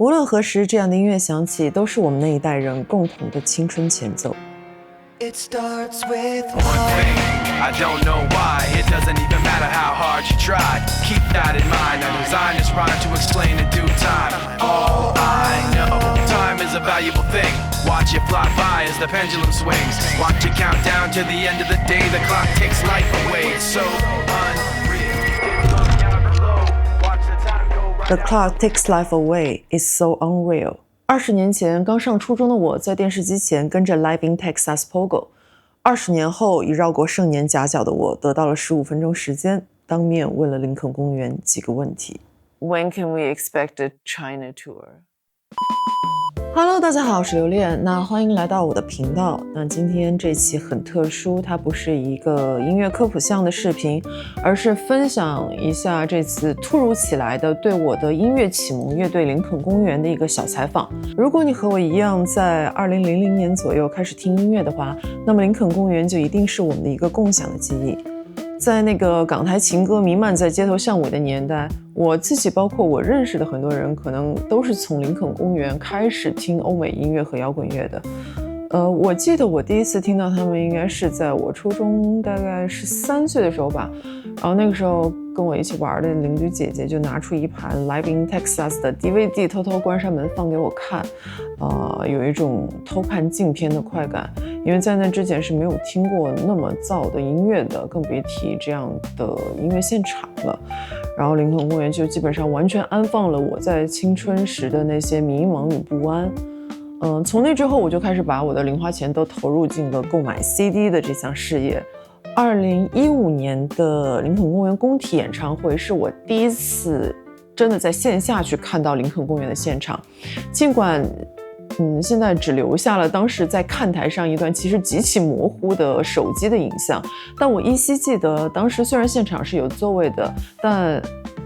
无论何时，这样的音乐响起，都是我们那一代人共同的青春前奏。It starts with one thing, I don't know why. It doesn't even matter how hard you try. Keep that in mind. I designed this rhyme to explain in due time. All I know, time is a valuable thing. Watch it fly by as the pendulum swings. Watch it count down to the end of the day. The clock takes life away. It's so unreal. It's looking out below. Watch the time go right. The clock takes life away. It's so unreal. 20年前刚上初中的我，在电视机前跟着 Live in Texas Pogo。20年后，已绕过盛年夹角的我，得到了15分钟时间，当面问了林肯公园几个问题。When can we expect a China tour?Hello， 大家好，我是刘恋。那欢迎来到我的频道。那今天这期很特殊，它不是一个音乐科普项的视频，而是分享一下这次突如其来的对我的音乐启蒙乐队林肯公园的一个小采访。如果你和我一样在2000年左右开始听音乐的话，那么林肯公园就一定是我们的一个共享的记忆。在那个港台情歌弥漫在街头巷尾的年代，我自己包括我认识的很多人，可能都是从林肯公园开始听欧美音乐和摇滚乐的。我记得我第一次听到他们应该是在我初中大概13岁的时候吧，然后那个时候跟我一起玩的邻居姐姐就拿出一盘 Live in Texas 的 DVD， 偷偷关上门放给我看，有一种偷看禁片的快感，因为在那之前是没有听过那么燥的音乐的，更别提这样的音乐现场了。然后林肯公园就基本上完全安放了我在青春时的那些迷茫与不安。从那之后我就开始把我的零花钱都投入进了购买 CD 的这项事业。2015年的林肯公园工体演唱会是我第一次真的在线下去看到林肯公园的现场，尽管现在只留下了当时在看台上一段其实极其模糊的手机的影像，但我依稀记得当时虽然现场是有座位的，但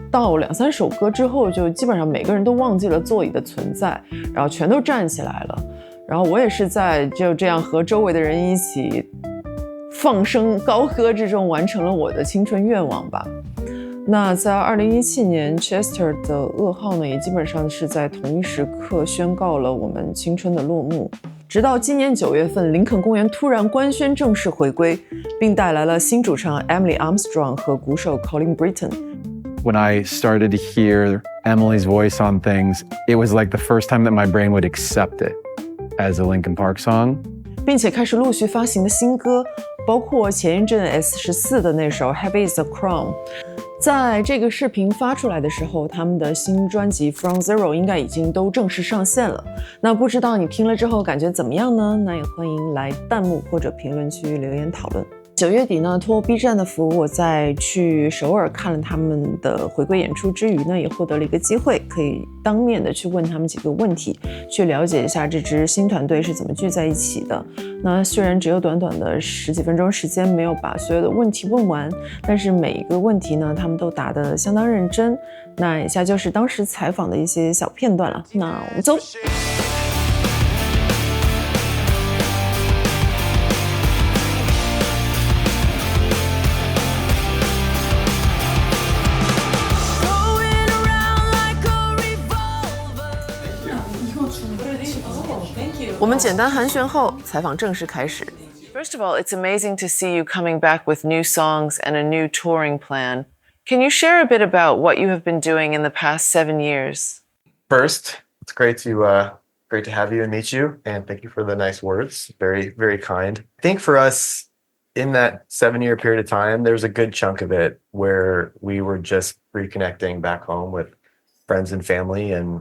到2-3首歌之后就基本上每个人都忘记了座椅的存在，然后全都站起来了。然后我也是在就这样和周围的人一起放声高歌之中完成了我的青春愿望吧。那在2017年 Chester 的噩耗呢，也基本上是在同一时刻宣告了我们青春的落幕。直到今年9月份，林肯公园突然官宣正式回归，并带来了新主唱 Emily Armstrong 和鼓手 Colin Britton。When I started to hear Emily's voice on things, it was like the first time that my brain would accept it as a Linkin Park song. 并且开始陆续发行的新歌，包括前一阵 S14 的那首 Heavy is the Crown。在这个视频发出来的时候，他们的新专辑 From Zero 应该已经都正式上线了。那不知道你听了之后感觉怎么样呢？那也欢迎来弹幕或者评论区留言讨论。9月底呢，托 B 站的福，我在去首尔看了他们的回归演出之余呢，也获得了一个机会，可以当面的去问他们几个问题，去了解一下这支新团队是怎么聚在一起的。那虽然只有短短的10几分钟时间，没有把所有的问题问完，但是每一个问题呢，他们都答得相当认真。那以下就是当时采访的一些小片段了，那我们走。我们简单寒暄后，采访正式开始。First of all, it's amazing to see you coming back with new songs and a new touring plan. Can you share a bit about what you have been doing in the past 7 years? First, it's great to have you and meet you, and thank you for the nice words. Very, very kind. I think for us, in that 7-year period of time, there's a good chunk of it where we were just reconnecting back home with friends and family, and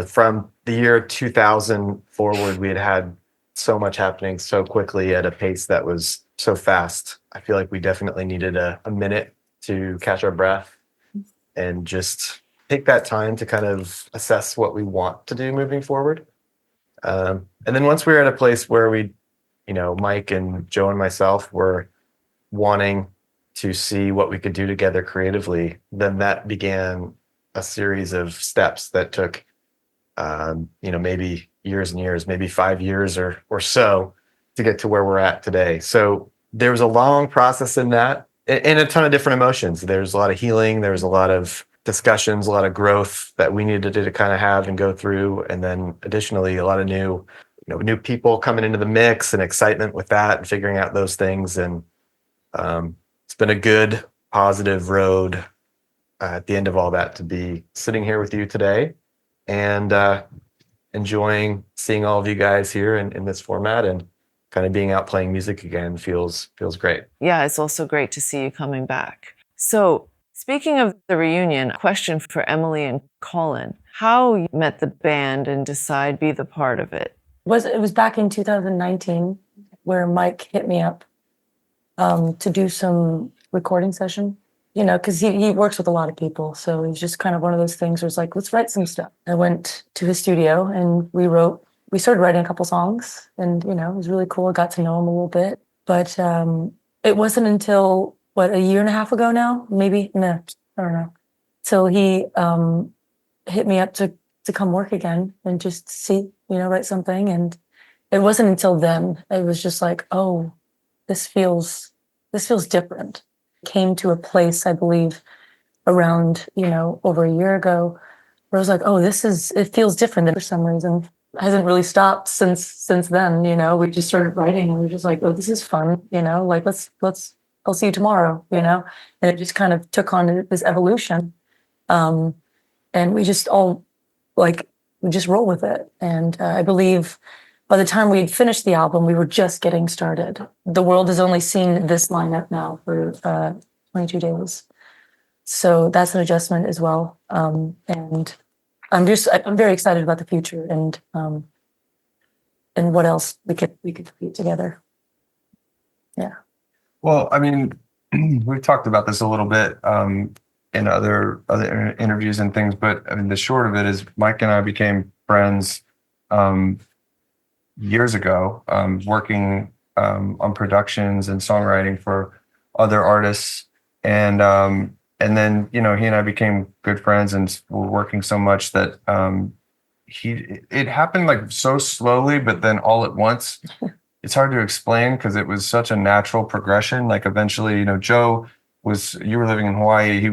from the year 2000 forward, we had so much happening so quickly at a pace that was so fast. I feel like we definitely needed a minute to catch our breath and just take that time to kind of assess what we want to do moving forward. And then once we were at a place where we, Mike and Joe and myself were wanting to see what we could do together creatively, then that began a series of steps that took maybe years and years, maybe 5 years or so to get to where we're at today. So there was a long process in that and a ton of different emotions. There's a lot of healing. There's a lot of discussions, a lot of growth that we needed to kind of have and go through. And then additionally, a lot of new people coming into the mix and excitement with that and figuring out those things. And it's been a good, positive road at the end of all that to be sitting here with you today and enjoying seeing all of you guys here in this format, and kind of being out playing music again feels great. Yeah, it's also great to see you coming back. So, speaking of the reunion, question for Emily and Colin. How you met the band and decide be the part of it? It was back in 2019 where Mike hit me up to do some recording session, because he works with a lot of people. So it was just kind of one of those things where it's like, let's write some stuff. I went to his studio and we started writing a couple songs, and, it was really cool. I got to know him a little bit, but it wasn't until, a year and a half ago now, maybe, no, I don't know. So he hit me up to come work again and just see, write something. And it wasn't until then, it was just like, oh, this feels different. Came to a place, I believe, around, over a year ago, where I was like, oh, it feels different. And for some reason, it hasn't really stopped since then. We just started writing and we were just like, oh, this is fun, like I'll see you tomorrow, and it just kind of took on this evolution. And we just all we just roll with it. And I believe by the time we'd finished the album, we were just getting started. The world has only seen this lineup now for 22 days. So that's an adjustment as well. And I'm very excited about the future and what else we could create together. Yeah. Well, I mean, we've talked about this a little bit in other interviews and things, but I mean, the short of it is Mike and I became friends years ago, working on productions and songwriting for other artists, and then he and I became good friends, and were working so much that it happened like so slowly, but then all at once. It's hard to explain because it was such a natural progression. Like eventually, Joe you were living in Hawaii. He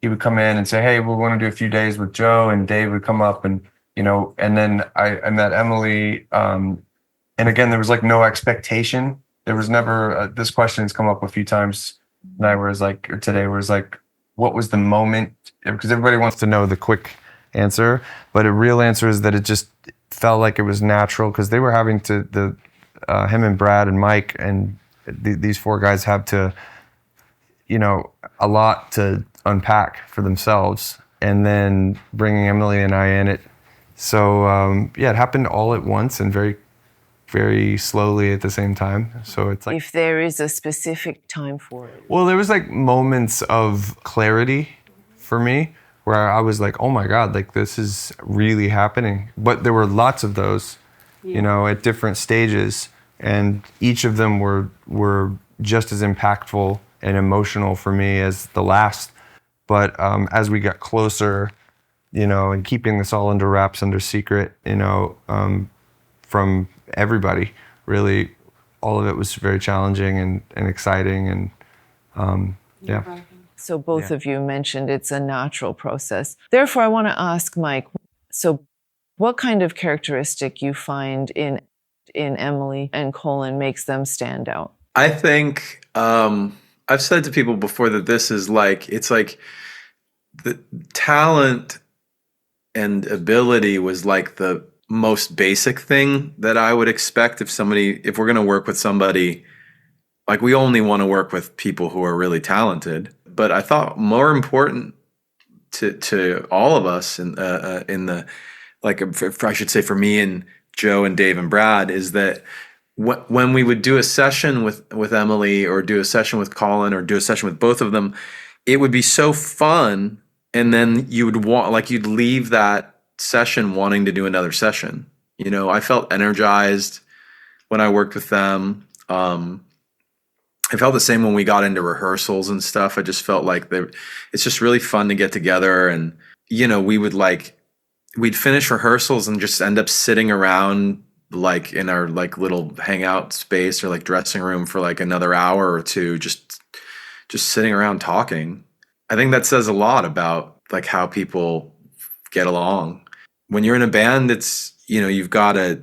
would come in and say, hey, we want to do a few days with Joe, and Dave would come up, and and then I met Emily. And again, there was like no expectation. There was never this question has come up a few times tonight where it's like, or today where it's like, what was the moment? Because everybody wants to know the quick answer, but a real answer is that it just felt like it was natural because they were having to him and Brad and Mike and these four guys have to, a lot to unpack for themselves, and then bringing Emily and I in it. So it happened all at once and very, very slowly at the same time. So it's like, if there is a specific time for it. well, there was like moments of clarity for me where I was like, oh my God, like this is really happening. But there were lots of those, at different stages, and each of them were just as impactful and emotional for me as the last. But as we got closer, and keeping this all under wraps, under secret, from everybody, really, all of it was very challenging and exciting, and yeah. So both of you mentioned it's a natural process. Therefore, I want to ask Mike, so what kind of characteristic you find in Emily and Colin makes them stand out? I think I've said to people before that this is it's like the talent and ability was like the most basic thing that I would expect if we're going to work with somebody, like we only want to work with people who are really talented. But I thought more important to all of us in the, I should say for me and Joe and Dave and Brad, is that when we would do a session with Emily or do a session with Colin or do a session with both of them, it would be so fun. And then you would you'd leave that session wanting to do another session. I felt energized when I worked with them. I felt the same when we got into rehearsals and stuff. I just felt like it's just really fun to get together. And, we'd finish rehearsals and just end up sitting around in our little hangout space or dressing room for another hour or two, just sitting around talking. I think that says a lot about like how people get along. When you're in a band, it's, you know, you've got to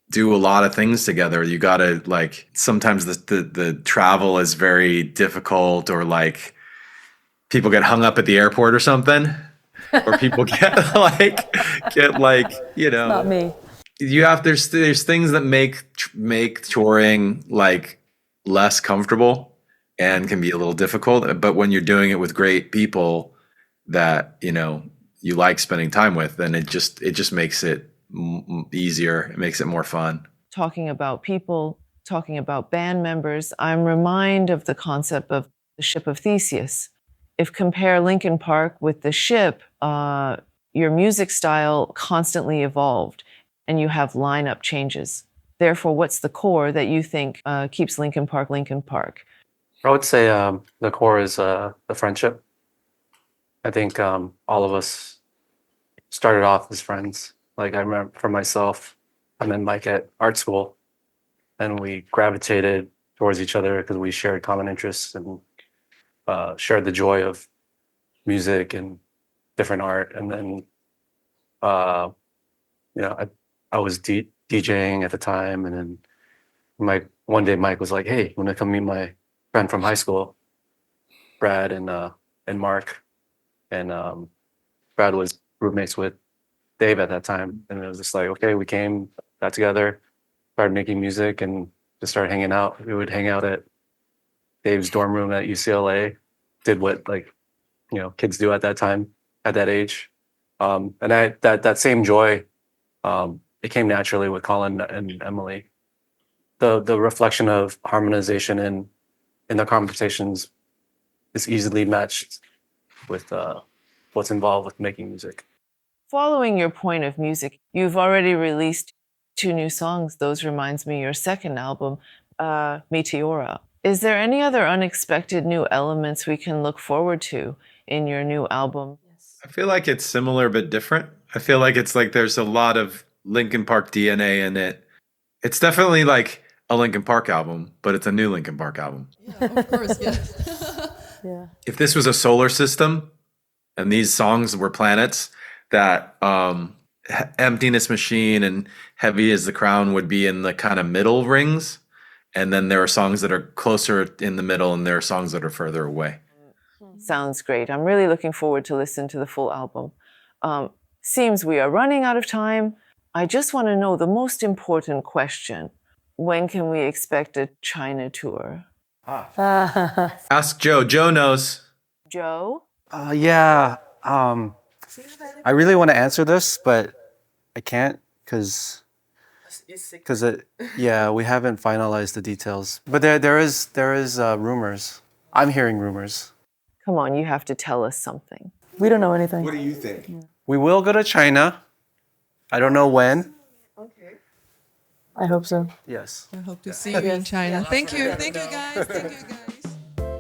do a lot of things together. You got to, like, sometimes the travel is very difficult, or like people get hung up at the airport or something, or people get like, you know, Not me. you have, there's things that make touring like less comfortable and can be a little difficult. But when you're doing it with great people that, you know, you like spending time with, then it just makes it easier. It makes it more fun. Talking about people, talking about band members, I'm reminded of the concept of the ship of Theseus. If compare Linkin Park with the ship, your music style constantly evolved and you have lineup changes. Therefore, what's the core that you think keeps Linkin Park Linkin Park? I would say the core is the friendship. I think all of us started off as friends. Like I remember for myself, I met Mike at art school, and we gravitated towards each other because we shared common interests and shared the joy of music and different art. And then, you know, I was DJing at the time, and then one day Mike was like, "Hey, you want to come meet my friend from high school, Brad and Mark?" And Brad was roommates with Dave at that time, and it was just like, okay, we came, got together, started making music, and just started hanging out. We would hang out at Dave's dorm room at UCLA, did what, like, you know, kids do at that time, at that age, and that same joy, it came naturally with Colin and Emily. The reflection of harmonization in the conversations is easily matched with what's involved with making music. Following your point of music, you've already released 2 new songs. Those reminds me of your second album, Meteora. Is there any other unexpected new elements we can look forward to in your new album? I feel like it's similar but different. I feel like it's like there's a lot of Linkin Park DNA in it. It's definitely like a Linkin Park album, but it's a new Linkin Park album. Yeah, of course, yeah. Yeah. If this was a solar system and these songs were planets, that Emptiness Machine and Heavy as the Crown would be in the kind of middle rings. And then there are songs that are closer in the middle, and there are songs that are further away. Sounds great. I'm really looking forward to listen to the full album. Seems we are running out of time. I just want to know the most important question. When can we expect a China tour? Ask Joe. Joe knows. Joe? Yeah. I really want to answer this, but I can't because we haven't finalized the details. But there is rumors. I'm hearing rumors. Come on, you have to tell us something. We don't know anything. What do you think? We will go to China. I don't know when. I hope so. Yes. I hope to see you in China. Thank you guys. Thank you guys.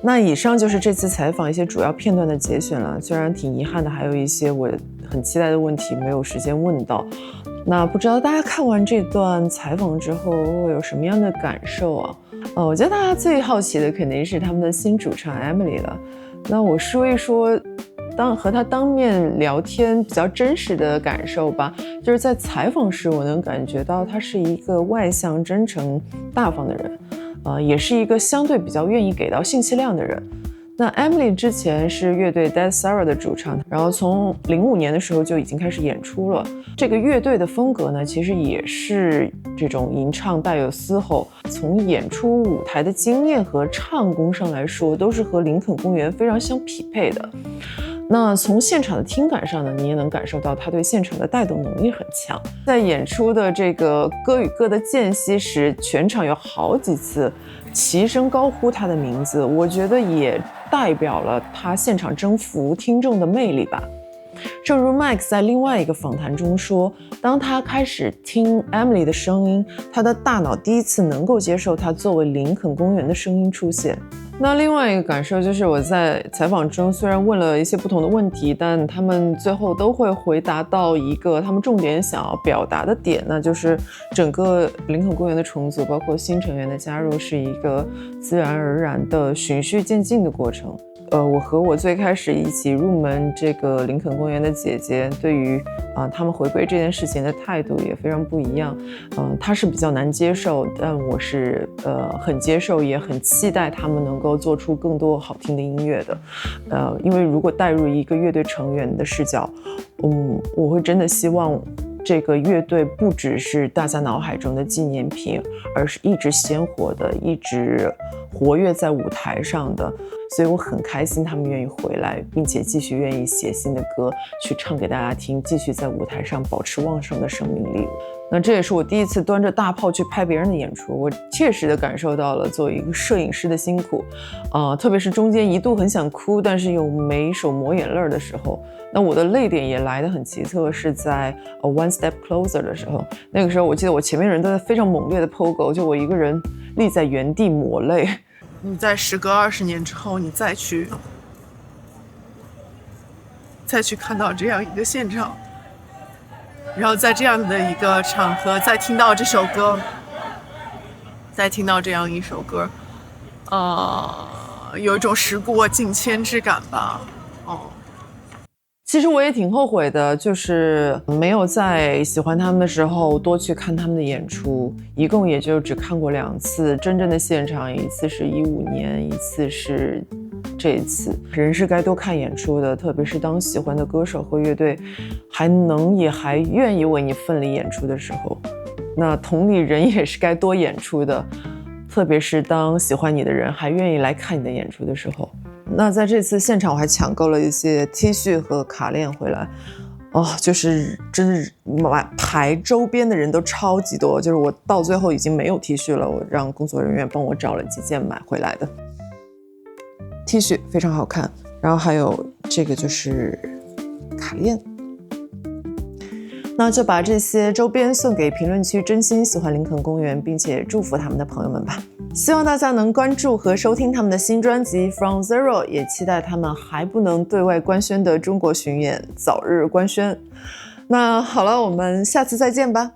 那以上就是这次采访一些主要片段的节选了，虽然挺遗憾的，还有一些我很期待的问题没有时间问到。那不知道大家看完这段采访之后会有什么样的感受啊？我觉得大家最好奇的肯定是他们的新主唱 Emily 了。那我说一说和她当面聊天比较真实的感受吧，就是在采访时我能感觉到她是一个外向、真诚、大方的人。也是一个相对比较愿意给到信息量的人。那 Emily 之前是乐队 Dead Sarah 的主唱，然后从05年的时候就已经开始演出了。这个乐队的风格呢，其实也是这种吟唱带有嘶吼，从演出舞台的经验和唱功上来说，都是和林肯公园非常相匹配的。那从现场的听感上呢，你也能感受到他对现场的带动能力很强。在演出的这个歌与歌的间隙时，全场有好几次齐声高呼他的名字，我觉得也代表了他现场征服听众的魅力吧。正如 Mike 在另外一个访谈中说，当他开始听 Emily 的声音，他的大脑第一次能够接受他作为林肯公园的声音出现。那另外一个感受就是我在采访中虽然问了一些不同的问题，但他们最后都会回答到一个他们重点想要表达的点，那就是整个林肯公园的重组，包括新成员的加入，是一个自然而然的循序渐进的过程。我和我最开始一起入门这个林肯公园的姐姐，对于他们回归这件事情的态度也非常不一样。她是比较难接受，但我是很接受，也很期待他们能够做出更多好听的音乐的。因为如果带入一个乐队成员的视角，我会真的希望这个乐队不只是大家脑海中的纪念品，而是一直鲜活的，一直活跃在舞台上的。所以我很开心他们愿意回来，并且继续愿意写新的歌去唱给大家听，继续在舞台上保持旺盛的生命力。那这也是我第一次端着大炮去拍别人的演出，我切实的感受到了作为一个摄影师的辛苦，特别是中间一度很想哭，但是又没手抹眼泪的时候。那我的泪点也来得很奇特，是在One Step Closer 的时候。那个时候我记得我前面人都在非常猛烈的 pogo， 就我一个人立在原地抹泪。你在时隔20年之后，你再去看到这样一个现场，然后在这样的一个场合再听到这首歌，再听到这样一首歌，有一种时过境迁之感吧。其实我也挺后悔的，就是没有在喜欢他们的时候多去看他们的演出，一共也就只看过2次真正的现场，一次是15年，一次是这一次。人是该多看演出的，特别是当喜欢的歌手或乐队还愿意为你奋力演出的时候，那同理人也是该多演出的，特别是当喜欢你的人还愿意来看你的演出的时候。那在这次现场我还抢购了一些 T 恤和卡链回来，就是真是排周边的人都超级多，就是我到最后已经没有 T 恤了，我让工作人员帮我找了几件买回来的 T 恤，非常好看。然后还有这个就是卡链，那就把这些周边送给评论区真心喜欢林肯公园并且祝福他们的朋友们吧。希望大家能关注和收听他们的新专辑 From Zero， 也期待他们还不能对外官宣的中国巡演早日官宣。那好了，我们下次再见吧。